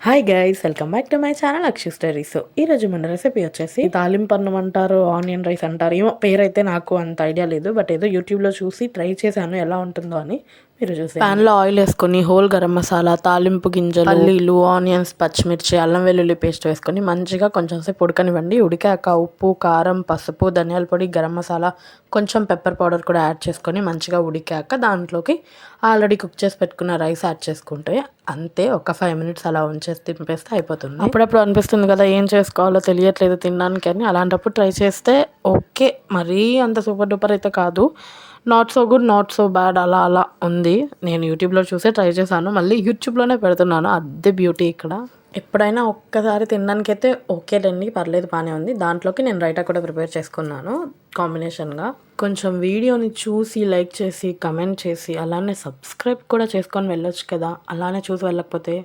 Hi guys, welcome back to my channel Akshu stories. So ఈరోజు మన recipe వచ్చేసి తాలింపు అన్నం అంటారు, ఆనియన్ రైస్ అంటారు. ఏమో పేరైతే నాకు అంత ఐడియా లేదు, బట్ ఏదో యూట్యూబ్లో చూసి ట్రై చేశాను ఎలా ఉంటుందో అని. మీరు చూసి ప్యాన్లో ఆయిల్ వేసుకొని హోల్ గరం మసాలా, తాలింపు గింజలు, పల్లీలు, ఆనియన్స్, పచ్చిమిర్చి, అల్లం వెల్లుల్లి పేస్ట్ వేసుకొని మంచిగా కొంచెం సేపు ఉడకనివ్వండి. ఉడికాక ఉప్పు, కారం, పసుపు, ధనియాల పొడి, గరం మసాలా, కొంచెం పెప్పర్ పౌడర్ కూడా యాడ్ చేసుకొని మంచిగా ఉడికాక దాంట్లోకి ఆల్రెడీ కుక్ చేసి పెట్టుకున్న రైస్ యాడ్ చేసుకుంటే అంతే. ఒక 5 మినిట్స్ అలా ఉంచేసి తింపేస్తే అయిపోతుంది. అప్పుడప్పుడు అనిపిస్తుంది కదా ఏం చేసుకోవాలో తెలియట్లేదు తినడానికి అని, అలాంటప్పుడు ట్రై చేస్తే ఓకే. మరీ అంత సూపర్ డూపర్ అయితే కాదు, not so good not so bad, అలా అలా ఉంది. నేను యూట్యూబ్లో చూసే ట్రై చేశాను, మళ్ళీ యూట్యూబ్లోనే పెడుతున్నాను, అదే బ్యూటీ ఇక్కడ. ఎప్పుడైనా ఒక్కసారి తినడానికైతే ఓకేలేండి, పర్లేదు, బాగానే ఉంది. దాంట్లోకి నేను రైతా కూడా ప్రిపేర్ చేసుకున్నాను కాంబినేషన్గా. కొంచెం వీడియోని చూసి లైక్ చేసి కమెంట్ చేసి అలానే సబ్స్క్రైబ్ కూడా చేసుకొని వెళ్ళొచ్చు కదా, అలానే చూసి వెళ్ళకపోతే.